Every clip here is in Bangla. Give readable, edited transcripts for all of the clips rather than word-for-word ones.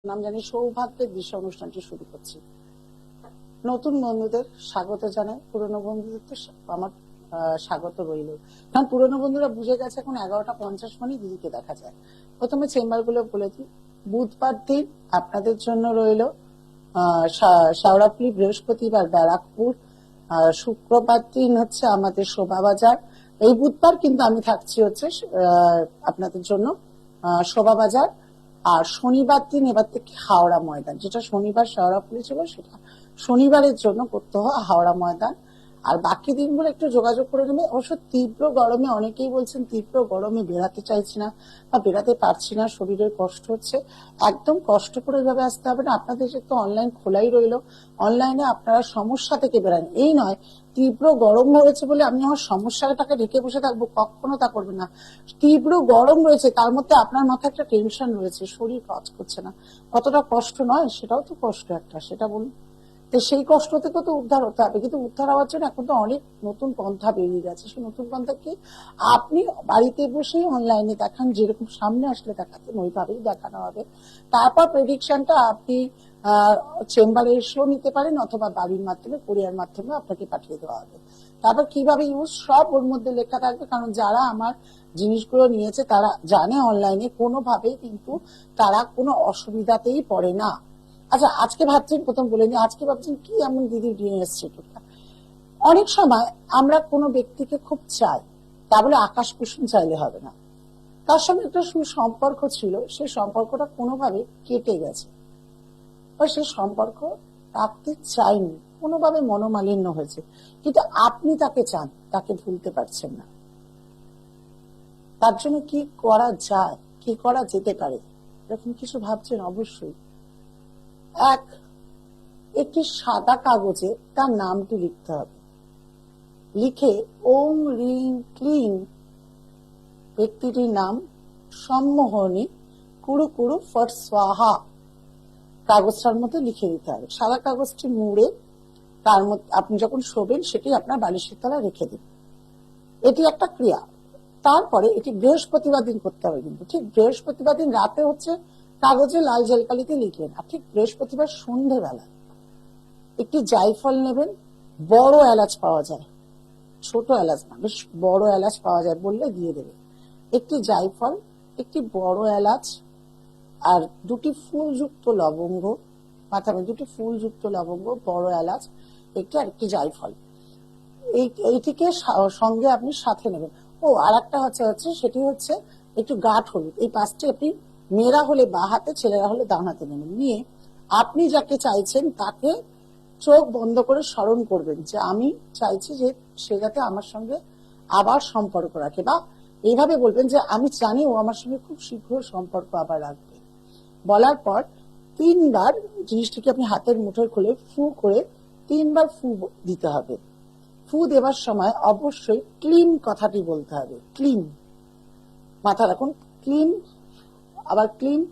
নাম জানি সৌভাগ্যের দৃশ্য অনুষ্ঠানটি শুরু করছি। নতুন বন্ধুদের স্বাগত জানাই, পুরনো বন্ধুদের তো আমার স্বাগত রইল। কারণ পুরনো বন্ধুরা বুঝে গেছে এখন 11:50 মানে দিদিকে দেখা যায়। প্রথমে চেম্বার গুলো বলে দিই। বুধবার দিন আপনাদের জন্য রইল শেওড়াফুলি, বৃহস্পতিবার ব্যারাকপুর, শুক্রবার দিন হচ্ছে আমাদের শোভাবাজার। এই বুধবার কিন্তু আমি থাকছি হচ্ছে আপনাদের জন্য শোভাবাজার। আর শনিবার দিন এবার থেকে হাওড়া ময়দান, যেটা শনিবার শেওড়াফুলি ছিল সেটা শনিবারের জন্য করতে হয় হাওড়া ময়দান। আর বাকি দিনগুলো একটু যোগাযোগ করে নেবে। অবশ্য তীব্র গরমে অনেকেই বলছেন তীব্র গরমে বেরাতে চাইছি না বা বেরাতে পারছি না, শরীরের কষ্ট হচ্ছে। একদম কষ্ট করে যাবে আসতে হবে না। আপনাদের তো অনলাইন খোলাই রইলো, অনলাইনে আপনারা সমস্যা থেকে বেরান। এই নয় তীব্র গরম রয়েছে বলে আমি আমার সমস্যাটাকে ঢেকে বসে থাকবো, কখনো তা করবে না। তীব্র গরম রয়েছে, তার মধ্যে আপনার মাথায় একটা টেনশন রয়েছে, শরীর কাজ করছে না, কতটা কষ্ট নয়? সেটাও তো কষ্ট একটা, সেটা বলুন। তো সেই কষ্ট থেকে তো উদ্ধার হতে হবে, কিন্তু উদ্ধার হওয়ার জন্য এখন তো অনেক নতুন পন্থা বেরিয়ে গেছে। সেই নতুন পন্থা কি? আপনি বাড়িতে বসেই অনলাইনে দেখান, যেরকম সামনে আসলে দেখাতেন ওইভাবেই দেখানো হবে। তারপর প্রেডিকশনটা আপনি চেম্বারে এসেও নিতে পারেন, অথবা বাড়ির মাধ্যমে কুরিয়ার মাধ্যমে আপনাকে পাঠিয়ে দেওয়া হবে। তারপর কিভাবে ইউজ সব ওর মধ্যে লেখা থাকবে, কারণ যারা আমার জিনিসগুলো নিয়েছে তারা জানে অনলাইনে কোনোভাবেই কিন্তু তারা কোনো অসুবিধাতেই পড়ে না। আচ্ছা, আজকে ভাবছেন, প্রথম বলে নি, আজকে ভাবছেন কি এমন দিদি নিয়ে এসছে। অনেক সময় আমরা কোনো ব্যক্তিকে খুব চাই, তা বলে আকাশ কুসুম চাইলে হবে না। তার সঙ্গে একটা সুসম্পর্ক ছিল, সেই সম্পর্কটা কোনোভাবে কেটে গেছে, বা সেই সম্পর্ক রাখতে চাইনি, কোনোভাবে মনোমালিন্য হয়েছে, কিন্তু আপনি তাকে চান, তাকে ভুলতে পারছেন না। তার জন্য কি করা যায়, কি করা যেতে পারে, এরকম কিছু ভাবছেন? অবশ্যই একটি সাদা কাগজে তার নামটি লিখতে হবে। লিখে ওম রিং ক্লিং, ব্যক্তিটির নাম সম্মোহনী কুরু কুরু ফট স্বাহা, কাগজটার মধ্যে লিখে দিতে হবে। সাদা কাগজটি মুড়ে তার মধ্যে আপনি যখন শোবেন সেটি আপনার বালিশের তলায় রেখে দিন। এটি একটা ক্রিয়া। তারপরে এটি বৃহস্পতিবার দিন করতে হবে, কিন্তু ঠিক বৃহস্পতিবার দিন রাতে হচ্ছে কাগজে লাল জলকালিতে লিখলেন, আর ঠিক বৃহস্পতিবার সন্ধ্যেবেলা একটি জায়ফল নেবেন। বড় এলাচ পাওয়া যায়, ছোট এলাচ না, বেশ বড় এলাচ পাওয়া যায়, বললে দিয়ে দেবে। একটি জায়ফল, একটি বড় এলাচ, আর দুটি ফুলযুক্ত লবঙ্গ, মাথায় দুটি ফুলযুক্ত লবঙ্গ, বড় এলাচ একটি, আর একটি জায়ফল। এইটিকে সঙ্গে আপনি সাথে নেবেন। ও আর একটা হচ্ছে সেটি হচ্ছে একটু গাঁঠ হলুদ। এই পাঁচটি আপনি, মেয়েরা হলে বা হাতে, ছেলেরা হলে ডান হাতে নেবেন। নিয়ে আপনি যাকে চাইছেন তাকে চোখ বন্ধ করে স্মরণ করবেন যে আমি চাইছি যে সে যাতে আমার সঙ্গে আবার সম্পর্ক রাখে, বা এইভাবে বলবেন যে আমি জানি ও আমার সঙ্গে খুব শীঘ্র সম্পর্ক আবার রাখবে। বলার পর 3বার জিনিসটিকে আপনি হাতের মুঠোয় খুলে ফু করে 3বার ফু দিতে হবে। ফু দেওয়ার সময় অবশ্যই ক্লিন কথাটি বলতে হবে। ক্লিন, মাথা রাখুন, ক্লিন, আবার ক্লিন,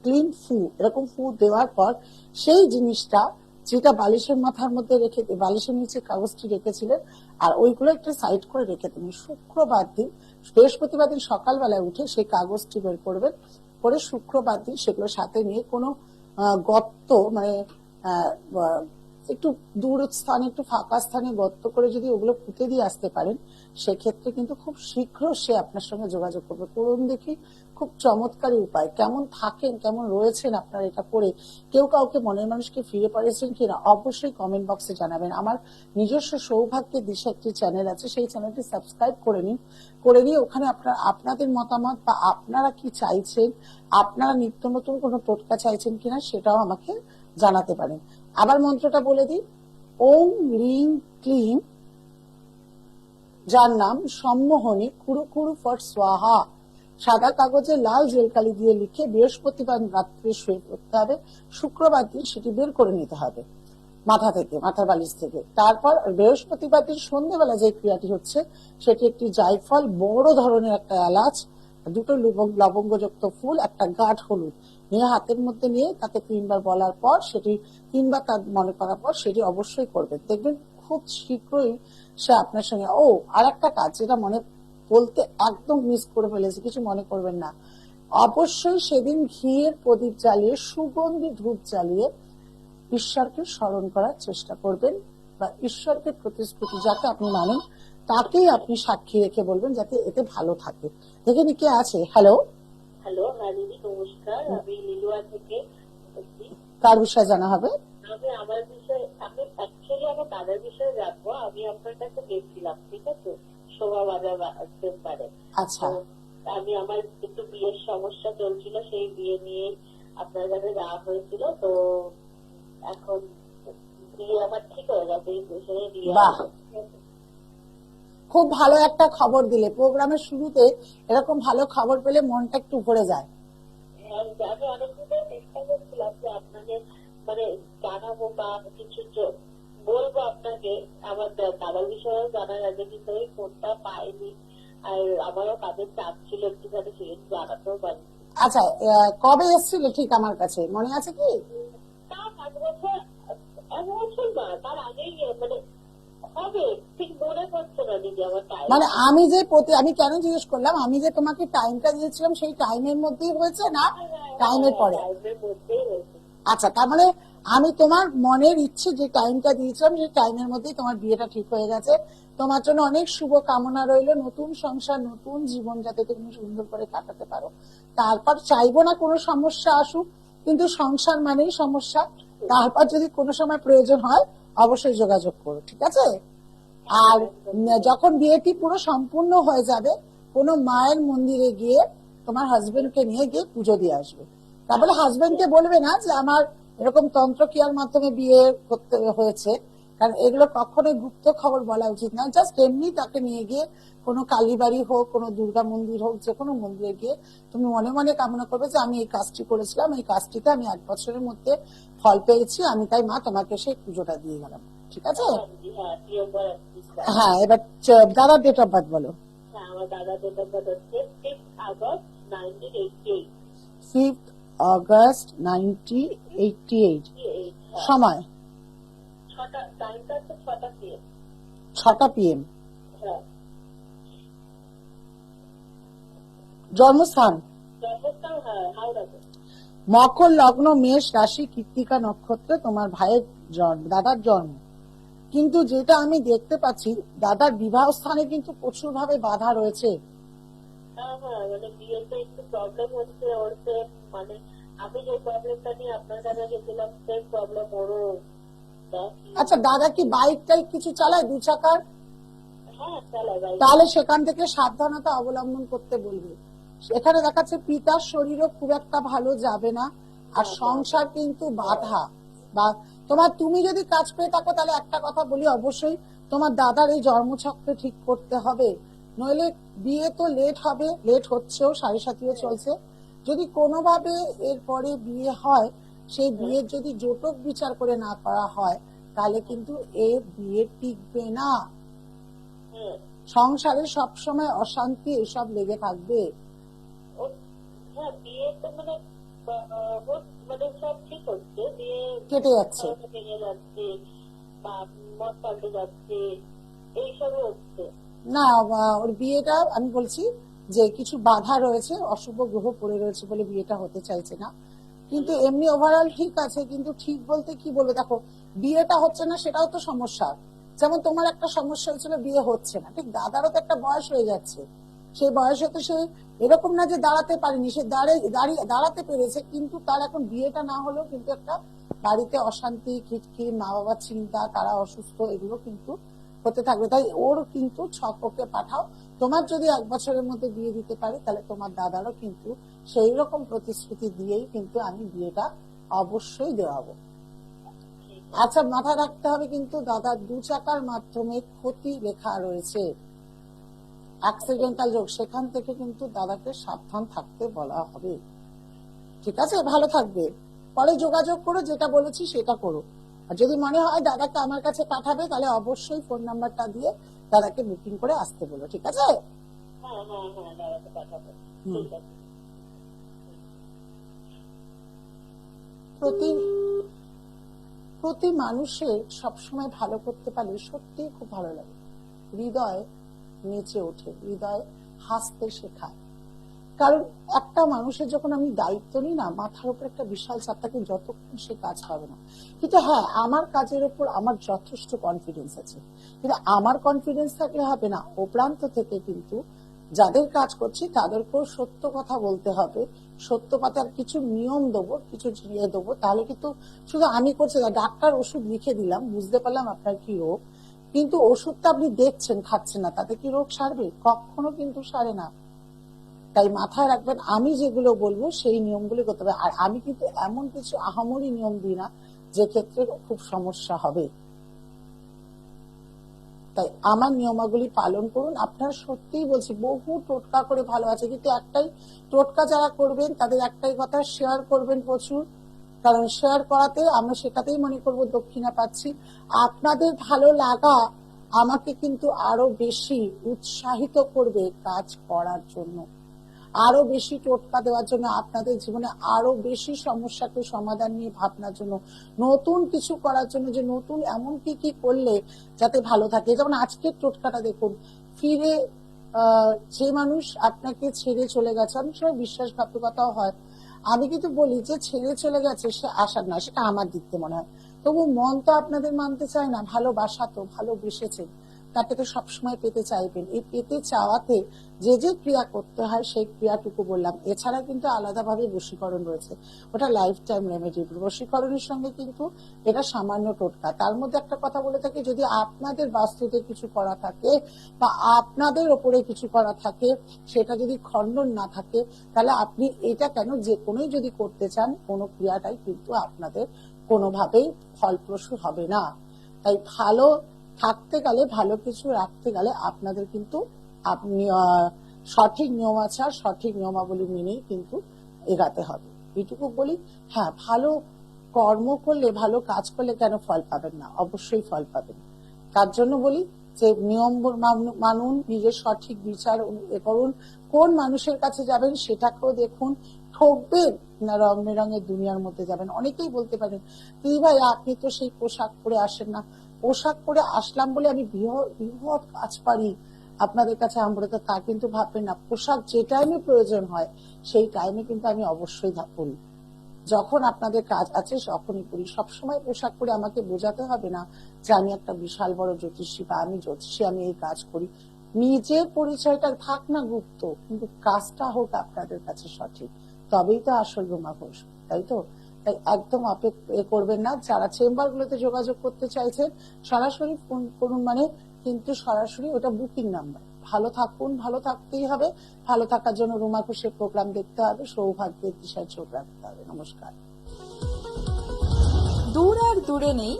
ক্লিন ফু, এরকম ফু দেওয়ার পর সেই জিনিসটা যেটা বালিশের মাথার মধ্যে রেখে, বালিশের নিচে কাগজটি রেখেছিলেন, আর ওইগুলো একটা সাইড করে রেখে দেবেন। শুক্রবার দিন, বৃহস্পতিবার দিন সকালবেলায় উঠে সেই কাগজটি বের করবেন, করে শুক্রবার দিন সেগুলো সাথে নিয়ে কোনো গর্ত, মানে একটু দূর স্থানে, একটু ফাঁকা স্থানে গর্ত করে যদি ওগুলো পুঁতে দিয়ে আসতে পারেন, সেক্ষেত্রে কিন্তু খুব শীঘ্র সে আপনার সঙ্গে যোগাযোগ করবে। করুন দেখি, খুব চমৎকারী উপায়। কেমন থাকেন, কেমন রয়েছেন আপনারা এটা করে? কেউ কাউকে, মনের মানুষকে ফিরে পাঠিয়েছেন কিনা অবশ্যই কমেন্ট বক্সে জানাবেন। আমার নিজস্ব সৌভাগ্যের দিশা একটি চ্যানেল আছে, সেই চ্যানেলটি সাবস্ক্রাইব করে নিন। করে নিয়ে ওখানে আপনাদের মতামত বা আপনারা কি চাইছেন, আপনারা নিত্য নতুন কোনো টোটকা চাইছেন কিনা সেটাও আমাকে জানাতে পারেন। আবার মন্ত্রটা বলে দিই। ওম রিং ক্লিং, যার নাম সম্মোহনী কুরু কুরু ফট স্বাহা, সাদা কাগজে লাল জলকালি দিয়ে লিখে বৃহস্পতিবার রাত্রে শুয়ে পড়তে হবে। শুক্রবার দিন সেটি বের করে নিতে হবে মাথা থেকে, মাথার বালিশ থেকে। তারপর বৃহস্পতিবার দিন সন্ধ্যেবেলা যে ক্রিয়াটি হচ্ছে সেটি একটি জায়ফল, বড় ধরনের একটা এলাচ, দুটো লবঙ্গযুক্ত ফুল, একটা গাঁঠ হলুদ নিয়ে হাতের মধ্যে নিয়ে তাকে 3বার বলার পর, সেটি 3বার তার মনে করার পর সেটি অবশ্যই করবেন। দেখবেন খুব শীঘ্রই সে আপনার সঙ্গে। ও আর একটা কাজ যেটা মনে বলতে একদম মিস করে ফেলেছে, কিছু মনে করবেন না। অবশ্যই সেদিন ঘিয়ের প্রদীপ জ্বালিয়ে সুগন্ধি ধূপ জ্বালিয়ে ঈশ্বরকে স্মরণ করার চেষ্টা করবেন, বা ঈশ্বরকে প্রতিশ্রুতি যাকে আপনি মানেন তাকেই আপনি সাক্ষী রেখে বলবেন যাতে এতে ভালো থাকে। দেখে নি কে আছে। হ্যালো হ্যালো, হ্যাঁ দিদি নমস্কার, আমি লিলুয়া থেকে। কার বিষয়ে জানা হবে? আমি আমার বিষয়ে, আমি অ্যাকচুয়ালি আমার দাদার বিষয়ে জানবো। আমি আপনার কাছে গেছিলাম, ঠিক আছে, শোভা বাজার পারে। আচ্ছা, আমি আমার একটু বিয়ের সমস্যা চলছিল, সেই বিয়ে নিয়ে আপনার কাছে যাওয়া হয়েছিল। তো এখন বিয়ে আমার ঠিক হয়ে গেছে, এই বছরে বিয়ে। বাহ, খুব ভালো একটা খবর দিলে। প্রোগ্রামের শুরুতে এরকম ভালো খবর পেলে মনটা একটু ভরে যায়। আমি অনেকদিন চেষ্টা করছিলাম যে আপনাকে মানে জানাবো বা কিছু বলবো আপনাকে, আমার দাদার বিষয়েও জানার আছে, কিন্তু ওই ফোনটা পাইনি। আর আমারও কাজের চাপ ছিল একটুখানি, সেই জানাতেও পারিনি। আচ্ছা, কবে এসেছিল ঠিক আমার কাছে মনে আছে কি? তার 5 বছর, 1 বছর না, তার আগেই মানে হবে, ঠিক মনে পড়ছে না দিদি আমার টাইম। মানে আমি কেন জিজ্ঞেস করলাম, আমি যে তোমাকে টাইমটা দিয়েছিলাম সেই টাইমের মধ্যেই হয়েছে না টাইমের পরে? টাইমের মধ্যেই হয়েছে। আচ্ছা, তার মানে আমি তোমার মনের ইচ্ছে যে টাইমটা দিয়েছিলাম সেই টাইমের মধ্যেই তোমার বিয়েটা ঠিক হয়ে গেছে। তোমার জন্য অনেক শুভ কামনা রইলো, নতুন সংসার নতুন জীবন যাতে তুমি সুন্দর করে কাটাতে পারো। তারপর চাইবো না কোনো সমস্যা আসুক, কিন্তু সংসার মানেই সমস্যা। তারপর যদি কোনো সময় প্রয়োজন হয় অবশ্যই যোগাযোগ করো, ঠিক আছে? আর যখন বিয়েটি পুরো সম্পূর্ণ হয়ে যাবে, কোনো মায়ের মন্দিরে গিয়ে তোমার হাজবেন্ডকে নিয়ে গিয়ে পুজো দিয়ে আসবে। তারপরে হাজবেন্ডকে বলবে না যে আমার এরকম তন্ত্রক্রিয়ার মাধ্যমে বিয়ে করতে হয়েছে, কারণ এগুলো কখনোই গুপ্ত খবর বলা উচিত না। জাস্ট এমনি তাকে নিয়ে গিয়ে কোনো কালীবাড়ি হোক, কোনো দুর্গা মন্দির হোক, যে কোনো মন্দিরে গিয়ে তুমি মনে মনে কামনা করবে যে আমি এই কাজটি করেছিলাম, এই কাজটিতে আমি 1 বছরের মধ্যে ফল পেয়েছি, আমি তাই মা তোমাকে সেই পুজোটা দিয়ে গেলাম, ঠিক আছে? হ্যাঁ, এবার দাদার ডেট অফ বার্থ বলো। আমার দাদা ডেট অফ বার্থ হচ্ছে 5th August 1988। 5th August 1988। সময় 6টা, টাইমটা হচ্ছে 6টা PM। 6টা PM। জন্মস্থান জন্মস্থান হাওড়াতে। মকর লগ্ন, মেষ রাশি, কৃত্তিকা নক্ষত্রে তোমার ভাইয়ের দাদার জন্ম। কিন্তু যেটা আমি দেখতে পাচ্ছি, দাদার বিবাহ স্থানে কিন্তু প্রচুর ভাবে বাধা রয়েছে। মানে বিয়েতে একটু প্রবলেম হচ্ছে ওর, মানে আমি যে প্রবলেমটা নিয়ে আপনার কাছে গেছিলাম সেই প্রবলেম ওরও। আচ্ছা, দাদা কি বাইক টাইক কিছু চালায় 2 চাকার? হ্যাঁ চালায়। তাহলে সেখান থেকে সাবধানতা অবলম্বন করতে বলবে। এখানে দেখাচ্ছে পিতার শরীরও খুব একটা ভালো যাবে না, আর সংসার কিন্তু বাধা। বা তুমি যদি কাজ পেয়ে থাকো তাহলে একটা কথা বলি, অবশ্যই তোমার দাদার এই জন্মছককে ঠিক করতে হবে, নইলে বিয়ে তো লেট হবে, লেট হচ্ছেও, 7.5 চলছে। যদি কোনোভাবে এরপরে বিয়ে হয়, সেই বিয়ের যদি জটক বিচার করে না করা হয় তাহলে কিন্তু এই বিয়ে টিকবে না। সংসারে সবসময় অশান্তি এসব লেগে থাকবে। বিয়ে তো মানে সব ঠিক হচ্ছে, বিয়ে কেটে যাচ্ছে, ভেঙে যাচ্ছে বা মত পাল্টে যাচ্ছে, এইসবই হচ্ছে না। ওর বিয়েটা আমি বলছি যে কিছু বাধা রয়েছে, অশুভ গ্রহ পড়ে রয়েছে বলে বিয়েটা হতে চাইছে না। কিন্তু এমনি ওভারঅল ঠিক আছে। কিন্তু ঠিক বলতে কি বলবো, দেখো বিয়েটা হচ্ছে না সেটাও তো সমস্যা। যেমন তোমার একটা সমস্যা হয়েছিল বিয়ে হচ্ছে না, ঠিক দাদারও তো একটা বয়স হয়ে যাচ্ছে। সেই বয়সে তো সে এরকম না যে দাঁড়াতে পারেনি, সে দাঁড়াতে পেরেছে, কিন্তু তার এখন বিয়েটা না হলেও কিন্তু একটা বাড়িতে অশান্তি, খিটখিট, মা বাবার চিন্তা, তারা অসুস্থ, এগুলো কিন্তু হতে থাকবে। তাই ওর কিন্তু ছককে পাঠাও। তোমার যদি 1 বছরের মধ্যে বিয়ে দিতে পারি তাহলে তোমার দাদারও কিন্তু সেই রকম প্রতিশ্রুতি দিয়েই কিন্তু আমি বিয়েটা অবশ্যই দেওয়াবো। আচ্ছা, মাথায় রাখতে হবে কিন্তু দাদার 2 চাকার মাধ্যমে ক্ষতি লেখা রয়েছে, অ্যাক্সিডেন্টাল রোগ, সেখান থেকে কিন্তু দাদাকে সাবধান থাকতে বলা হবে, ঠিক আছে? ভালো থাকবে। পরে যোগাযোগ করো, যেটা বলেছি সেটা করো। আর যদি মনে হয় দাদাকে আমার কাছে পাঠাবে তাহলে অবশ্যই ফোন নাম্বারটা দিয়ে দাদাকে বুকিং করে আসতে বলো, ঠিক আছে? প্রতি মানুষের সবসময় ভালো করতে পারলে সত্যি খুব ভালো লাগে, হৃদয় নেচে ওঠে, হৃদয় হাসতে শেখায়। কারণ একটা মানুষের যখন আমি দায়িত্ব নিই না, মাথার উপর একটা বিশাল চাপ থাকে, যতক্ষণ সে কাজ পাবে না। কিন্তু হ্যাঁ, আমার কাজের উপর আমার যথেষ্ট কনফিডেন্স আছে, কিন্তু আমার কনফিডেন্স থাকলে হবে না, ও প্রান্ত থেকে কিন্তু যাদের কাজ করছি তাদেরকেও সত্য কথা বলতে হবে, সত্য কথার কিছু নিয়ম দেবো, কিছু ইয়ে দেবো, তাহলে কিন্তু শুধু আমি করছি না। ডাক্তার ওষুধ লিখে দিলাম, বুঝতে পারলাম আপনার কি রোগ, কিন্তু ওষুধটা আপনি দেখছেন খাচ্ছেন না, তাতে কি রোগ সারবে? কখনো কিন্তু সারে না। তাই মাথায় রাখবেন, আমি যেগুলো বলবো সেই নিয়মগুলি করতে হবে। আর আমি কিন্তু এমন কিছু আহামরি নিয়ম দিই না যে ক্ষেত্রে খুব সমস্যা হবে। তাই আমার নিয়মাবলী পালন করুন। আপনারা সত্যিই বলছি, বহু টোটকা করে ভালো আছে, কিন্তু একটাই টোটকা যারা করবেন তাদের একটাই কথা, শেয়ার করবেন প্রচুর। কারণ শেয়ার করাতে আমরা সেটাতেই মনে করবো দক্ষিণা পাচ্ছি। আপনাদের ভালো লাগা আমাকে কিন্তু আরো বেশি উৎসাহিত করবে কাজ করার জন্য, আরো বেশি টোটকা দেওয়ার জন্য, আপনাদের জীবনে আরো বেশি সমস্যাকে সমাধান নিয়ে ভাবনার জন্য, নতুন কিছু করার জন্য, যে নতুন এমন কি কি করলে যাতে ভালো থাকে। যেমন আজকের টোটকাটা দেখুন, ফিরে যে মানুষ আপনাকে ছেড়ে চলে গেছে, অনেক সময় বিশ্বাসঘাতকতাও হয়। আমি কিন্তু বলি যে ছেড়ে চলে গেছে সে আসার না, সেটা আমার দিক থেকে মনে হয়। তবু মন তো আপনাদের মানতে চায় না, ভালোবাসা তো, ভালোবেসেছে, তাকে তো সবসময় পেতে চাইবেন। এই পেতে চাওয়াতে যে যে ক্রিয়া করতে হয় সেই ক্রিয়াটুকু বললাম। এছাড়া কিন্তু আলাদাভাবে বশীকরণ রয়েছে, ওটা লাইফ টাইম রেমেডি। বশীকরণের সঙ্গে কিন্তু এটা সামান্য টোটকা। তার মধ্যে একটা কথা বলে থাকি, যদি আপনাদের বাস্তুতে কিছু করা থাকে বা আপনাদের ওপরে কিছু করা থাকে, সেটা যদি খণ্ডন না থাকে, তাহলে আপনি এটা কেন যে কোনোই যদি করতে চান, কোনো ক্রিয়াটাই কিন্তু আপনাদের কোনোভাবেই ফলপ্রসূ হবে না। তাই ভালো থাকতে গেলে, ভালো কিছু রাখতে গেলে আপনাদের কিন্তু আপনি সঠিক নিয়ম আছে, আর সঠিক নিয়মাবলী মেনেই কিন্তু এগাতে হবে, এইটুকু বলি। হ্যাঁ, ভালো কর্ম করলে, ভালো কাজ করলে কেন ফল পাবেন না? অবশ্যই ফল পাবেন। তার জন্য বলি যে নিয়ম মানুন, নিজের সঠিক বিচার করুন, কোন মানুষের কাছে যাবেন সেটাকেও দেখুন। ঠকবেন না, রং বেরঙের দুনিয়ার মধ্যে যাবেন। অনেকেই বলতে পারেন, তুই ভাই আপনি তো সেই পোশাক পরে আসেন না। পোশাক পরে আসলাম বলে আমি বৃহৎ কাজ পারি আপনাদের কাছে আমরতা, তা কিন্তু ভাববেন না। পোশাক যে টাইমে প্রয়োজন হয় সেই টাইমে কিন্তু আমি অবশ্যই করি। যখন আপনাদের কাজ আছে তখনই করি। সবসময় পোশাক পরে আমাকে বোঝাতে হবে না যে আমি একটা বিশাল বড় জ্যোতিষী বা আমি জ্যোতিষী, আমি এই কাজ করি। নিজের পরিচয়টা থাক না গুপ্ত, কিন্তু কাজটা হোক আপনাদের কাছে সঠিক, তবেই তো আসল রুমা ঘোষ, তাই তো? তাই একদম করবেন না। যারা চেম্বার গুলোতে যোগাযোগ করতে চাইছেন সরাসরি ফোন করুন, মানে কিন্তু সরাসরি ওটা বুকিং নাম্বার। ভালো থাকুন, ভালো থাকতেই হবে। ভালো থাকার জন্য রুমা ঘোষের প্রোগ্রাম দেখতে হবে, সৌভাগ্যের দিশায় চোখ রাখতে হবে। নমস্কার। দূর আর দূরে নেই